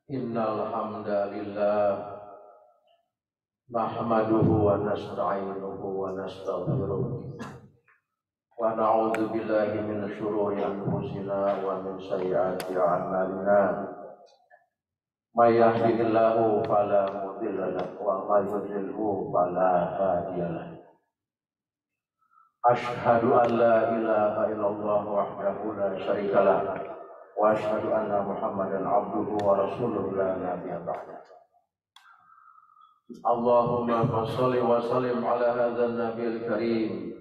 Innal hamdalillah nahmaduhu wa nasta'inuhu wa nastaghfiruh wa na'udzu billahi min shururi anfusina wa min sayyiati a'malina. May yahdihillahu fala mudilla lahu wa may yudlilhu fala hadiya lahu. Ashhadu an la ilaha illallah wahdahu la syarika lah wa ashhadu anna Muhammadan abduhu wa rasuluhu la nabiyya ba'dah. Allahumma shalli wa sallim ala hadzal nabiyil karim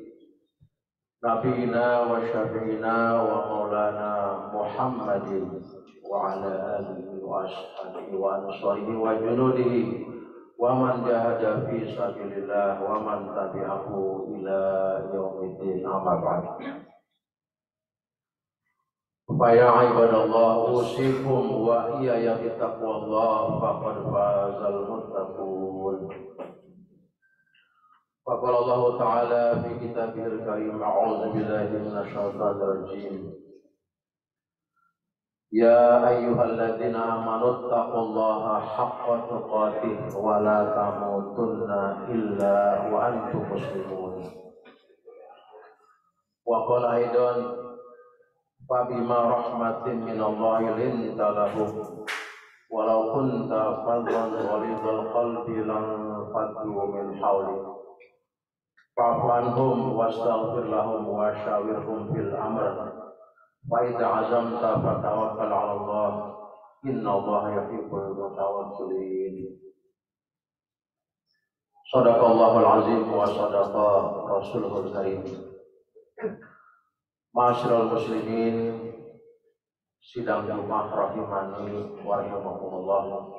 nabiyina wa syafi'ina wa maulana Muhammadin wa ala alihi wa ashabihi wa ansarihi wa junudihi wa man jahada fi sabilillah wa man tabi'ahu ila yaumiddin, amma ba'd. Fa ya ibadallah usikum wa iyaya bittaqwallah faqad fazal muttaqun. Faqala Allah Ta'ala fi kitabihil karim, a'udzu billahi minasy syaithanir rajim. Ya ayyuhalladzina amanu taqullaha haqqa tuqatih wa la tamutunna illa wa antum muslimun. Wa qala aidan fabima rahmatin minallahi linta lahum walau kunta fadlan ghalidhal qalbi lan faddu min hawlik fa'fu anhum wastaghfir lahum wa syawirhum fil amr wa idza azamta fatawakkal 'ala Allah innallaha yuhibbul mutawakkilin. Shadaqallahul azim wa shadaqa rasulul karim. Ma'asyiral muslimin, sidang Jumat rahimani wa rahimakumullah.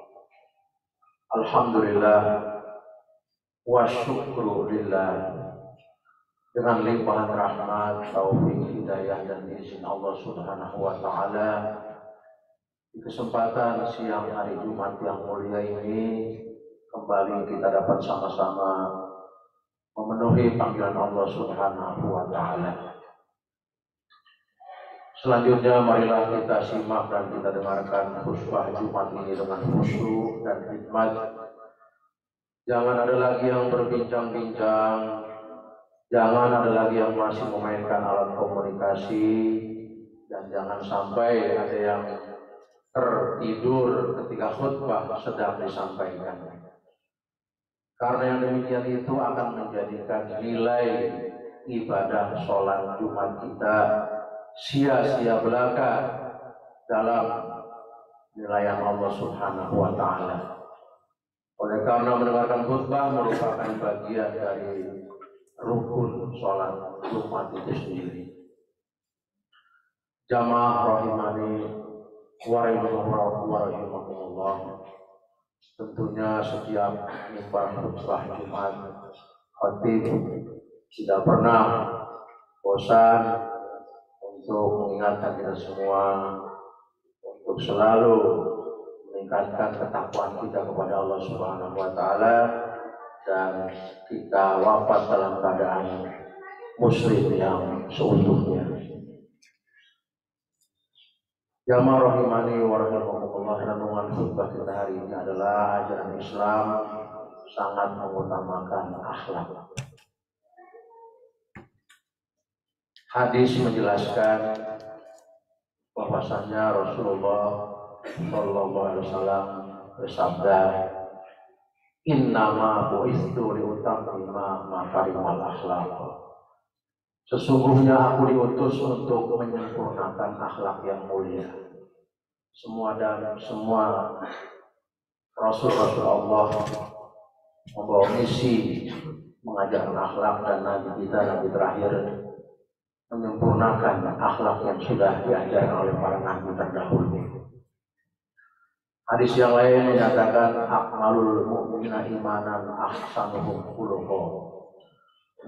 Alhamdulillah wa syukru lillah. Dengan limpahan rahmat, taufik, hidayah dan izin Allah Subhanahu wa taala, di kesempatan siang hari Jumat yang mulia ini kembali kita dapat sama-sama memenuhi panggilan Allah Subhanahu wa taala. Selanjutnya marilah kita simak dan kita dengarkan khutbah Jumat ini dengan khusyuk dan hikmat. Jangan ada lagi yang berbincang-bincang, jangan ada lagi yang masih memainkan alat komunikasi, dan jangan sampai ada yang tertidur ketika khutbah sedang disampaikan. Karena yang demikian itu akan menjadikan nilai ibadah sholat Jumat kita sia-sia belaka dalam nilaian Allah Subhanahu wa taala. Oleh karena mendengarkan khutbah merupakan bagian dari rukun sholat Jumat itu sendiri. Jamaah rahimani wa rahimakumullah. Tentunya setiap mimbar khutbah Jumat, khatib tidak pernah bosan untuk mengingatkan kita semua untuk selalu meningkatkan ketakwaan kita kepada Allah Subhanahu wa taala dan kita wafat dalam keadaan muslim yang seutuhnya. Jamaah rahimani wa rahimakumullah, renungan khutbah kita hari ini adalah ajaran Islam sangat mengutamakan akhlak. Hadis menjelaskan bahwasannya Rasulullah Shallallahu Alaihi Wasallam bersabda, Innama bu'istu liutammima makarimal akhlaq. Sesungguhnya aku diutus untuk menyempurnakan akhlak yang mulia. Semua Rasul-Rasul Allah membawa misi mengajarkan akhlak, dan Nabi kita, Nabi terakhir, menyempurnakan akhlak yang sudah diajarkan oleh para nabi terdahulu. Hadis yang lain menyatakan akmalul mu'minina imanan ahsanuhum khuluqa.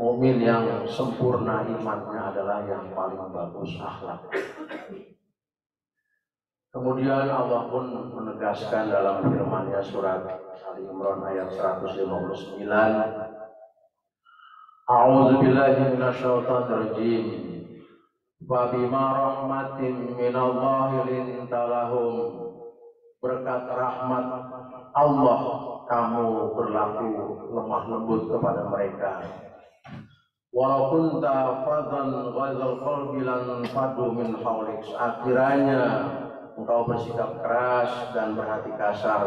Mukmin yang sempurna imannya adalah yang paling bagus akhlak. Kemudian Allah pun menegaskan dalam firman-Nya surat Ali Imran ayat 159, A'udzu billahi minasyaitonir rajim. Wa bima rahmatin minallahi linta lahum. berkat rahmat Allah kamu berlaku lemah lembut kepada mereka. Walaupun tafadan ghazal qalbi lan fadu min haulik. Akhirnya engkau bersikap keras dan berhati kasar,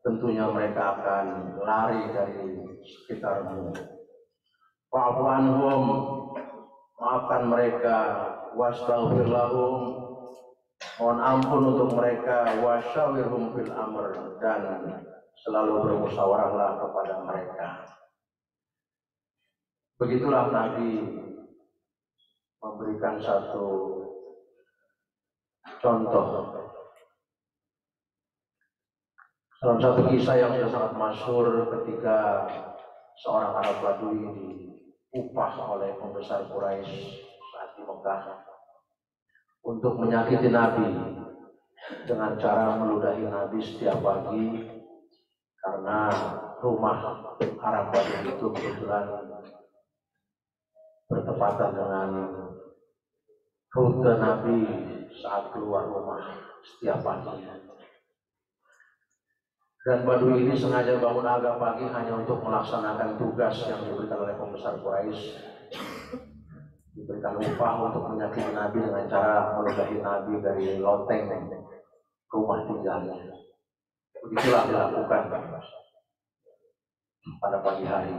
tentunya mereka akan lari dari sekitarmu. Fa'fu anhum, maafkan mereka, wastaghfir lahum, mohon ampun untuk mereka, wasyawirhum fil amr, dan selalu bermusyawarahlah kepada mereka. Begitulah Nabi memberikan satu contoh. Dalam satu kisah yang sudah sangat masyhur ketika seorang Arab Badui diupah oleh pembesar Quraisy saat di Mekah untuk menyakiti Nabi dengan cara meludahi Nabi setiap pagi, karena rumah Arab Badui itu kebetulan bertepatan dengan rute Nabi saat keluar rumah setiap pagi. Dan Badui ini sengaja bangun agak pagi hanya untuk melaksanakan tugas yang diberikan oleh pembesar Quraisy. Diberikan upah untuk menyakiti Nabi dengan cara meludahi Nabi dari loteng rumah tinggalnya. Begitulah dilakukan pada pagi hari.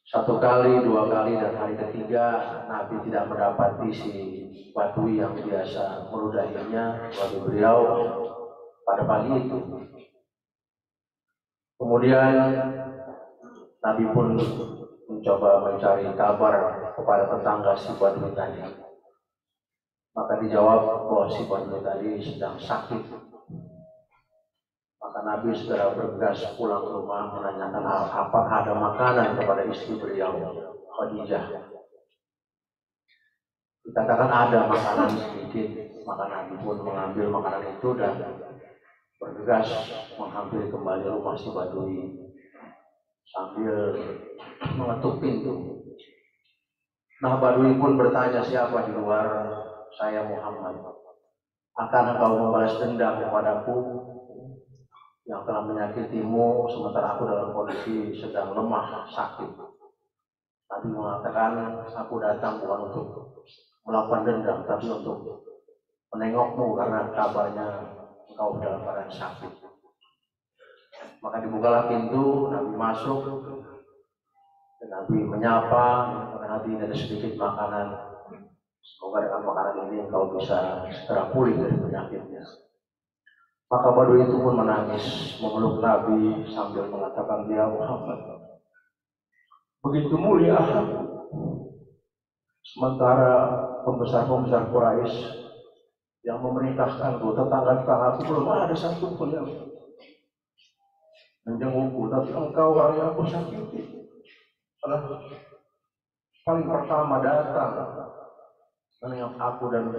Satu kali, dua kali, dan hari ketiga Nabi tidak mendapati si Badui yang biasa meludahinya bagi beliau pada pagi itu. Kemudian Nabi pun mencoba mencari kabar kepada tetangga si Badui tadi. Maka dijawab bahwa si Badui tadi sedang sakit. Maka Nabi segera bergegas pulang ke rumah menanyakan apakah ada makanan kepada istri beliau, Khadijah. Dikatakan ada makanan sedikit, maka Nabi pun mengambil makanan itu dan bergegas menghampiri kembali rumah si Badui sambil mengetuk pintu. Nah, Badui pun bertanya, siapa di luar? Saya Muhammad. Akan engkau membalas dendam kepadaku yang telah menyakitimu sementara aku dalam kondisi sedang lemah, sakit? Nabi mengatakan, aku datang bukan untuk melakukan dendam, tapi untuk menengokmu karena kabarnya engkau dalam keadaan sakit. Maka dibukalah pintu, Nabi masuk, dan Nabi menyapa, maka Nabi ada sedikit makanan. Semoga dengan makanan ini engkau bisa segera pulih dari penyakitnya. Maka Badui itu pun menangis, memeluk Nabi sambil mengatakan, ya Muhammad, begitu mulia aku. Sementara pembesar-pembesar Quraisy yang memerintahkanku, tetangga-tetanggaku belum ada satu pun yang menjengukku, tapi engkau orang yang aku sakiti adalah paling pertama datang menengok aku dan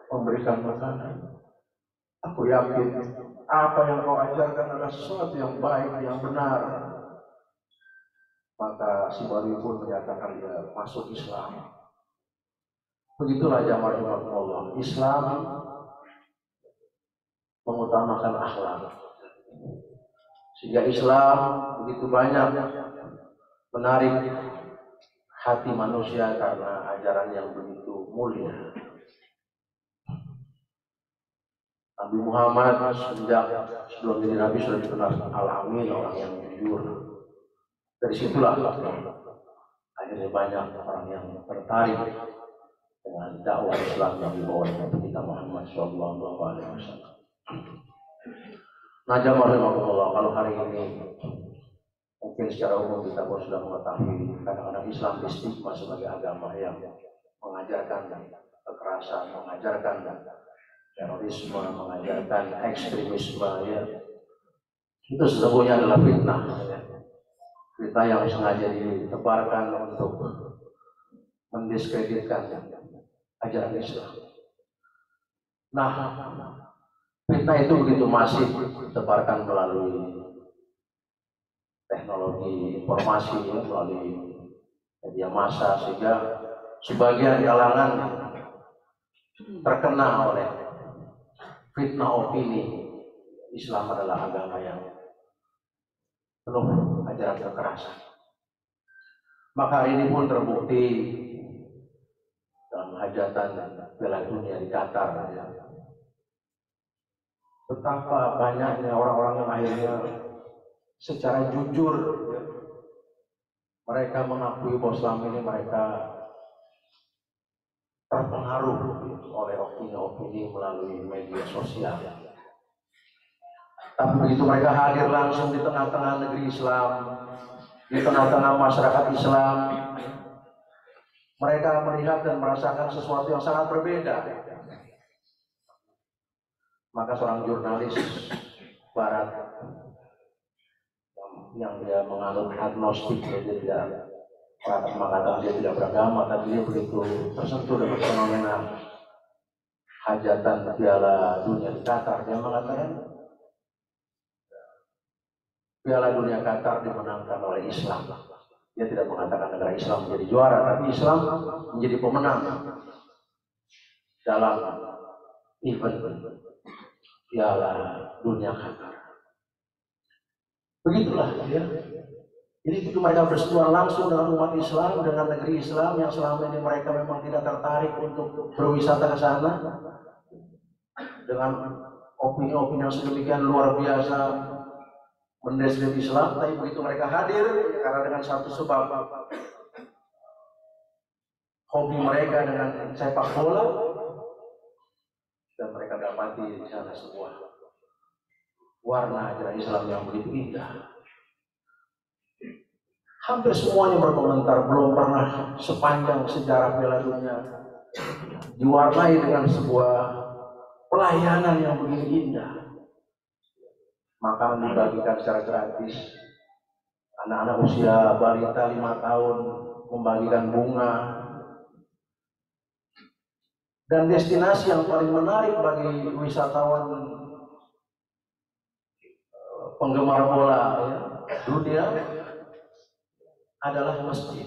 memberikan makanan. Aku yakin apa yang kau ajarkan adalah sesuatu yang baik, yang benar. Maka si Badui pun menyatakan dia masuk Islam. Begitulah jamaah Allah. Islam mengutamakan akhlak. Sehingga Islam begitu banyak menarik hati manusia karena ajaran yang begitu mulia. Nabi Muhammad sejak sebelum jadi Nabi sudah dikenal Al-Amin, orang yang jujur. Dari situlah akhirnya banyak orang yang tertarik dengan dakwah Islam yang dibawa oleh Nabi kita Muhammad SAW. Nah, jamaah Allah, kalau hari ini mungkin secara umum kita pun sudah mengetahui kadang-kadang Islam distigma sebagai agama yang mengajarkan kekerasan, mengajarkan terorisme, mengajarkan ekstremisme, ya. Itu sesungguhnya adalah fitnah, ya. Fitnah yang sengaja ditebarkan untuk mendiskreditkan ajaran Islam. Nah, fitnah itu begitu masif ditebarkan melalui teknologi informasi, ya, melalui media massa, sehingga sebagian kalangan terkena oleh fitnah opini. Islam adalah agama yang penuh ajaran kekerasan. Maka hari ini pun terbukti dalam hajatan Piala Dunia di Qatar, ya, betapa banyaknya orang-orang yang akhirnya secara jujur, ya, mereka mengakui bahwa selama ini mereka terpengaruh oleh opini-opini melalui media sosial. Tapi begitu mereka hadir langsung di tengah-tengah negeri Islam, di tengah-tengah masyarakat Islam, mereka melihat dan merasakan sesuatu yang sangat berbeda. Maka seorang jurnalis Barat yang dia menganut agnostik, dia tidak mengatakan dia tidak beragama, tapi dia begitu tersentuh dengan fenomena hajatan Piala Dunia di Qatar. Dia mengatakan Piala Dunia Qatar dimenangkan oleh Islam. Dia tidak mengatakan negara Islam menjadi juara, tapi Islam menjadi pemenang dalam event Piala Dunia Qatar. Begitulah, ya. Jadi itu mereka bersentuhan langsung dengan umat Islam, dengan negeri Islam yang selama ini mereka memang tidak tertarik untuk berwisata ke sana, dengan opini-opini yang sedemikian luar biasa mendeskripsi Islam. Tapi begitu mereka hadir, karena dengan satu sebab hobi mereka dengan sepak bola, dan mereka dapati di sana sebuah warna ajaran Islam yang begitu indah. Hampir semuanya berkomentar, belum pernah sepanjang sejarah Piala Dunia diwarnai dengan sebuah pelayanan yang begini indah. Makanan dibagikan secara gratis, anak-anak usia balita 5 tahun membagikan bunga, dan destinasi yang paling menarik bagi wisatawan penggemar bola, ya, dunia adalah masjid.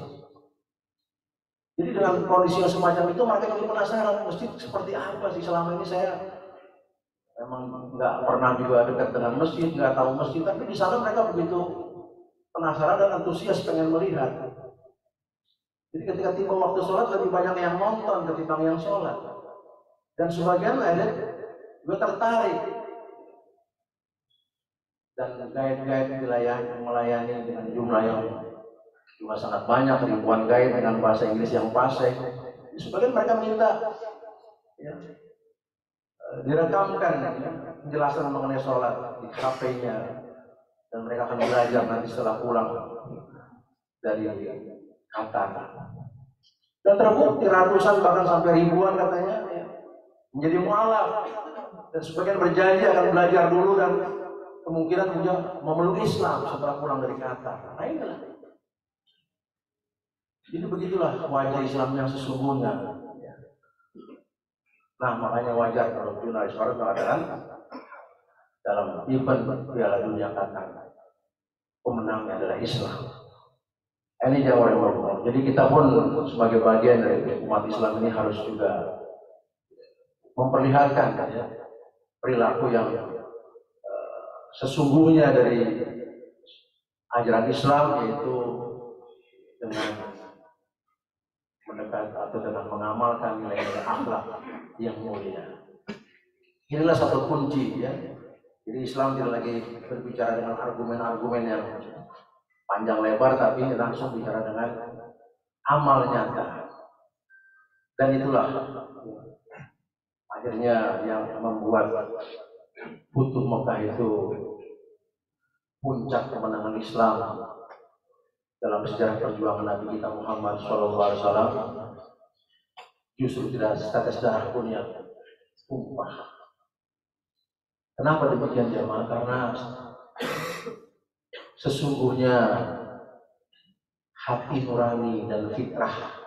Jadi dengan kondisi yang semacam itu mereka jadi penasaran, masjid seperti apa sih. Selama ini saya memang nggak pernah juga dekat dengan masjid, nggak tahu masjid, tapi di sana mereka begitu penasaran dan antusias pengen melihat. Jadi ketika tiba waktu sholat lebih banyak yang nonton ketimbang yang sholat. Dan sebagian lain gue tertarik. Dan guide-guide melayani dengan jumlah yang juga sangat banyak, ribuan guide dengan bahasa Inggris yang fasih. Sebagian mereka minta, ya, direkamkan, ya, penjelasan mengenai sholat di HP-nya, dan mereka akan belajar nanti setelah pulang dari Qatar. Dan terbukti ratusan bahkan sampai ribuan katanya, ya, menjadi mualaf, dan sebagian berjanji akan belajar dulu dan kemungkinan juga memeluk Islam setelah pulang dari Qatar. Nah inilah. Jadi begitulah wajah Islam yang sesungguhnya. Nah makanya wajar kalau jurnalis Barat mengatakan dalam event Piala Dunia Qatar pemenangnya adalah Islam. Ini jauh yang berbeda. Jadi kita pun sebagai bagian dari umat Islam ini harus juga memperlihatkan, ya, perilaku yang sesungguhnya dari ajaran Islam, yaitu dengan mendekat atau dengan mengamalkan nilai-nilai akhlak yang mulia. Inilah satu kunci, ya. Jadi Islam tidak lagi berbicara dengan argumen-argumen yang panjang lebar, tapi langsung bicara dengan amal nyata. Dan itulah akhirnya yang membuat Futuh Mekah itu puncak kemenangan Islam dalam sejarah perjuangan Nabi kita Muhammad SAW. Justru tidak setetes darah pun yang tumpah. Kenapa demikian jemaah? Karena sesungguhnya hati nurani dan fitrah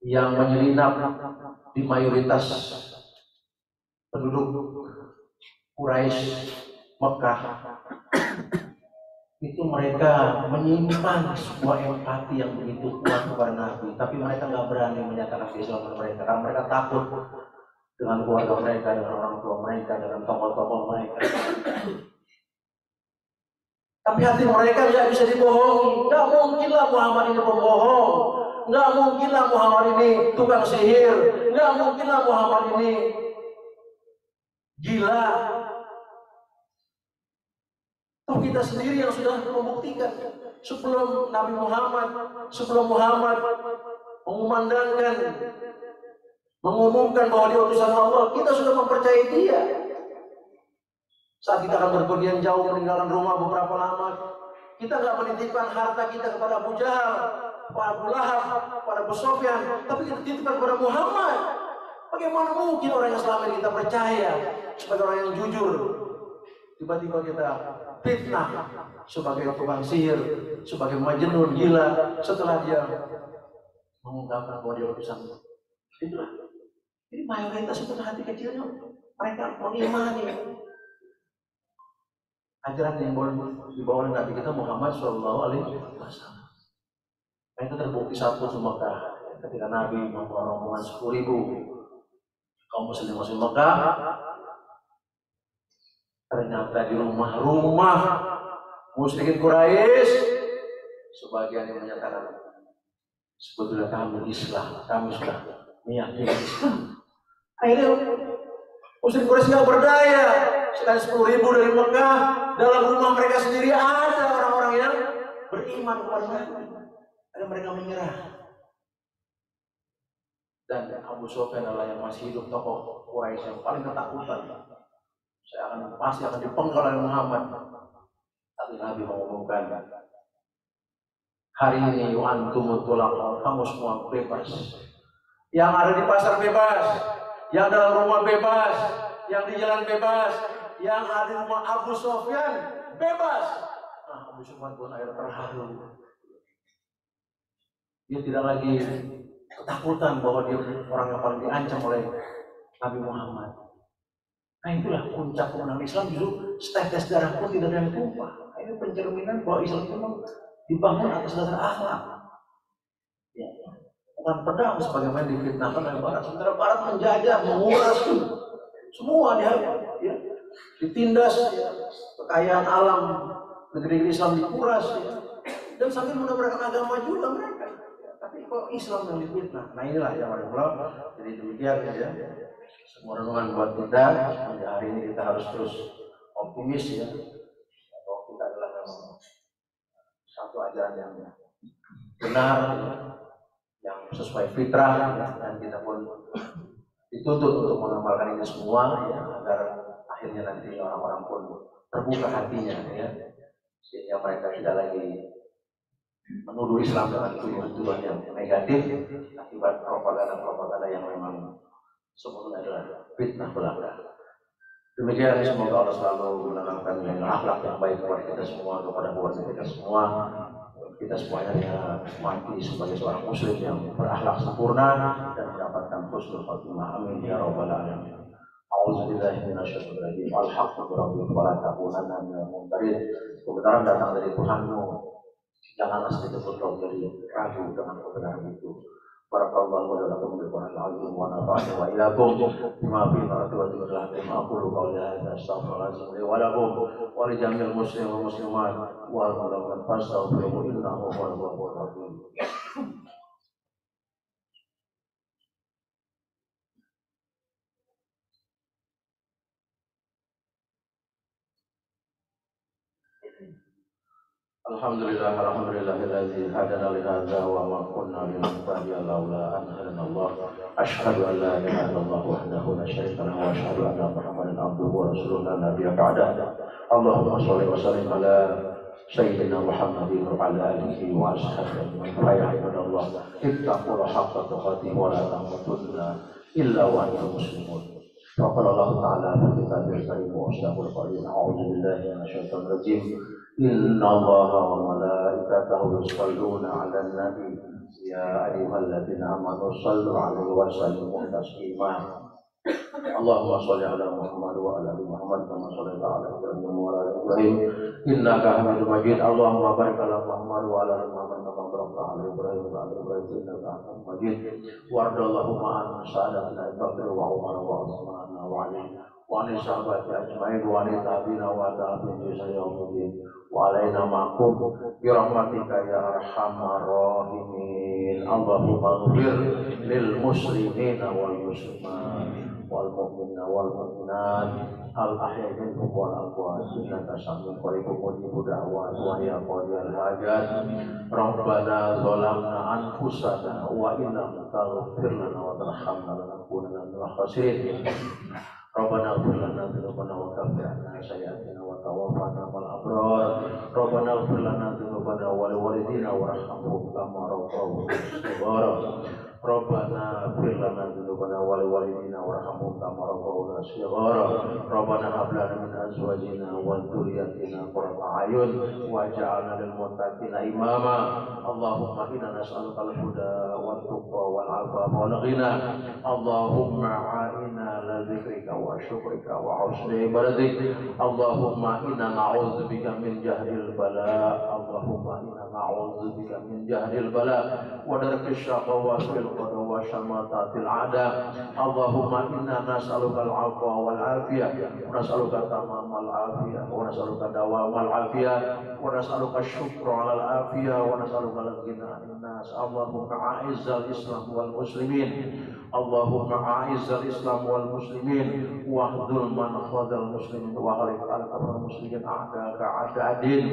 yang menyelinap di mayoritas penduduk Quraisy Mekah itu, mereka menyimpan sebuah empati yang begitu kuat kepada Nabi, tapi mereka nggak berani menyatakan keislaman mereka karena mereka takut dengan keluarga mereka, dengan orang tua mereka, dengan tokoh-tokoh mereka. Tapi hati mereka nggak bisa dibohongi. Nggak mungkinlah Muhammad ini pembohong. Nggak mungkinlah Muhammad ini tukang sihir. Nggak mungkinlah Muhammad ini gila. Toh kita sendiri yang sudah membuktikan. Sebelum Nabi Muhammad, sebelum Muhammad mengumumkan bahwa dia utusan Allah, kita sudah mempercayai dia. Saat kita akan berpergian jauh meninggalkan rumah beberapa lama, kita nggak menitipkan harta kita kepada Abu Jahal, kepada Abu Lahab, kepada Abu Sufyan, tapi kita titipkan kepada Muhammad. Bagaimana mungkin orang yang selama ini kita percaya sebagai orang yang jujur, tiba-tiba kita fitnah sebagai tukang sihir, sebagai majnun gila, setelah dia mengungkapkan bahwa dia utusan Allah. Itulah. Jadi mayoritas itu hati kecilnya mereka mengimani ajaran yang dibawa oleh Nabi kita Muhammad SAW. Nah, itu terbukti satu Mekah ketika Nabi membawa rombongan 10.000 kaum muslim Mekah. Ternyata di rumah-rumah musyrikin Quraisy sebagian yang menyatakan sebetulnya kami Islam, kami sudah meyakini Islam. Akhirnya musyrik Quraisy nggak berdaya. Sekali 10.000 dari Mekah, dalam rumah mereka sendiri ada orang-orang yang beriman kepada Nabi. Ada mereka menyerah. Dan Abu Sufyan adalah yang masih hidup tokoh Quraisy yang paling ketakutan. Pasti akan dipenggal oleh Muhammad. Tapi Nabi mengumumkan, hari ini antum tulaqah, kamu semua bebas. Yang ada di pasar bebas, yang dalam rumah bebas, yang di jalan bebas, yang ada di rumah Abu Sufyan bebas. Nah, Abu Sufyan pun akhirnya terharu. Dia tidak lagi ketakutan bahwa dia orang yang paling diancam oleh Nabi Muhammad. Nah, itulah puncak kemenangan Islam. Justru setetes darah pun tidak ada yang tumpah. Ini pencerminan bahwa Islam itu memang dibangun atas dasar akhlak. Ya. Bukan pedang sebagaimana difitnahkan oleh Barat. Sementara Barat menjajah, menguras semua dia, ya, ditindas, ya, kekayaan alam negeri Islam dikuras, ya, dan sambil menabrakkan agama juga mereka. Ya, tapi kok Islam yang difitnah? Nah, inilah yang paling belum. Jadi demikian ya. Semua renungan buat kita. Hari ini kita harus terus optimis ya. Bahwa kita adalah memang satu ajaran yang benar, ya, yang sesuai fitrah, ya, dan kita pun dituntut untuk mengamalkan ini semua, ya, agar akhirnya nanti orang-orang pun terbuka hatinya, ya, sehingga mereka tidak lagi menuduh Islam dengan tuduhan yang negatif akibat propaganda yang memang sebetulnya adalah fitnah belaka. Demikian, semoga Allah selalu menanamkan nilai akhlak yang baik kepada kita semua, kepada keluarga kita semua. Kita semuanya mati sebagai seorang muslim yang berakhlak sempurna dan mendapatkan husnul khotimah. Amin ya rabbal alamin. A'udzubillahi minasyaitonir rajim. Al-haqqu birabbika wa la takunanna minal mumtarin. Kebenaran datang dari Tuhanmu. Janganlah sedikit pun menjadi ragu dengan kebenaran itu. Barakallahu wa lakum bil Qur'anil azim wa nafa'ani wa iyyakum bima fihi min al-hakim. Aqulu qawli hadza astaghfirullahalazim li wa lakum wa li jami'il muslimin wa muslimat wa al-mu'minin fastaghfiruhu innahu huwal ghafurur rahim. Alhamdulillahilladzi hadana li hadza wa ma kunna linahtadiya laula an hadana Allah. Asyhadu an la ilaha illallah wahdahu la syarika lahu wa asyhadu anna Muhammadan abduhu wa rasuluhu la nabiyya ba'da. Allahumma shalli wa sallim ala sayyidina Muhammadin wa ala alihi wa ashabihi wa ya ibadallah ittaqullaha haqqa tuqatih wa la tamutunna illa wa antum muslimun. وقال الله تعالى في كتابه الكريم وأصدق القائلين أعوذ بالله من الشيطان الرجيم إن الله وملائكته يصلون على النبي يا أيها الذين آمنوا صلوا عليه وسلموا تسليما Allahumma sholli ala Muhammad wa ala ali Muhammad kama shallaita ala Ibrahim wa ala ali Ibrahim innaka Hamidum Majid. Allahumma barik ala Muhammad wa ala ali Muhammad kama barakta ala Ibrahim wa ala ali Ibrahim innaka Hamidum Majid. Wardallahumma an sa'adatina Abu Bakr wa Umar wa Utsman wa Ali wa ali sahabati ajmain wa ali tabi'ina wa tabi'in sayyidin wa alaina ma'kum bi rahmatika ya arhamar rahimin. Allahumma ighfir lil muslimina wal muslimat wal mu'minina wal mu'minat al ahya'i minhum wal amwat innaka sami'un qaribun mujibud da'wat wa ya qadiyal hajat. Rabbana zalamna anfusana wa illam taghfir lana wa tarhamna lanakunanna minal khasirin. Rabbana ighfir lana dzunubana wa kaffir 'anna sayyi'atina wa tawaffana ma'al abrar. Rabbana ighfir lana dzunubana wa liwalidina warhamhum kama rabbayana shighara. Rabbana ighfir lana dzunubana wa liwalidina warhamhum kama rabbayana shighara. Rabbana hab lana min azwajina wa dhurriyyatina qurrata a'yun waj'alna lil muttaqina imama. Allahumma inna nas'aluka al-huda wat tuqa wal 'afafa wal ghina. Allahumma a'inna ala dzikrika wa syukrika wa husni ibadatik. Allahumma inna na'udzubika min jahdil bala. Allahumma inna na'udzubika min jahdil bala wa darkis syaqwa fil qada wa syamatatil a'da. Allahumma inna nas'aluka al-'afwa wal 'afiyah wa nas'aluka tamamal 'afiyah wa nas'aluka dawamal 'afiyah wa nas'aluka syukra 'alal 'afiyah wa nas'aluka al-ghina 'anil nas. Allahumma a'izzal islam wal muslimin. Allahumma a'izzal islam wal muslimin wahdul man khadal muslimin wa khalik al muslimin a'daka a'dadin.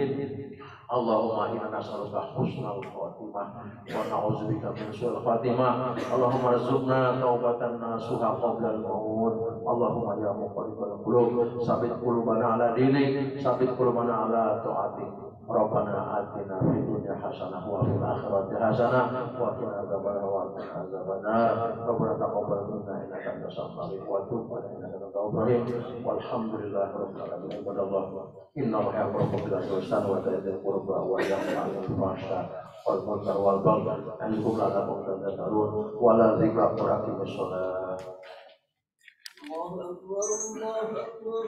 Allahumma inna nas'aluka husnal khatimah wa na'udzubika min su'il khatimah. Allahumma rizqna taubatan nasuha qabla al-maut. Allahumma ya muqallibal qulub sabit qulubana ala dinik, sabit qulubana ala ta'atik. Rabbana atina fid dunya hasanah wa fil akhirati hasanah wa qina adzabannar. Rabbana taqabbal minna innaka antas samiul wa tub alaina innaka antat tawwabur rahim. Walhamdulillahi rabbil alamin. Ibadallah innallaha ya'muru bil 'adli was ihsani wa ita'i dzil qurba wa yanha 'anil fahsya'i wal munkari wal baghi ya'idukum la'allakum tadhakkarun. Wa la dzikra aqimus shalah.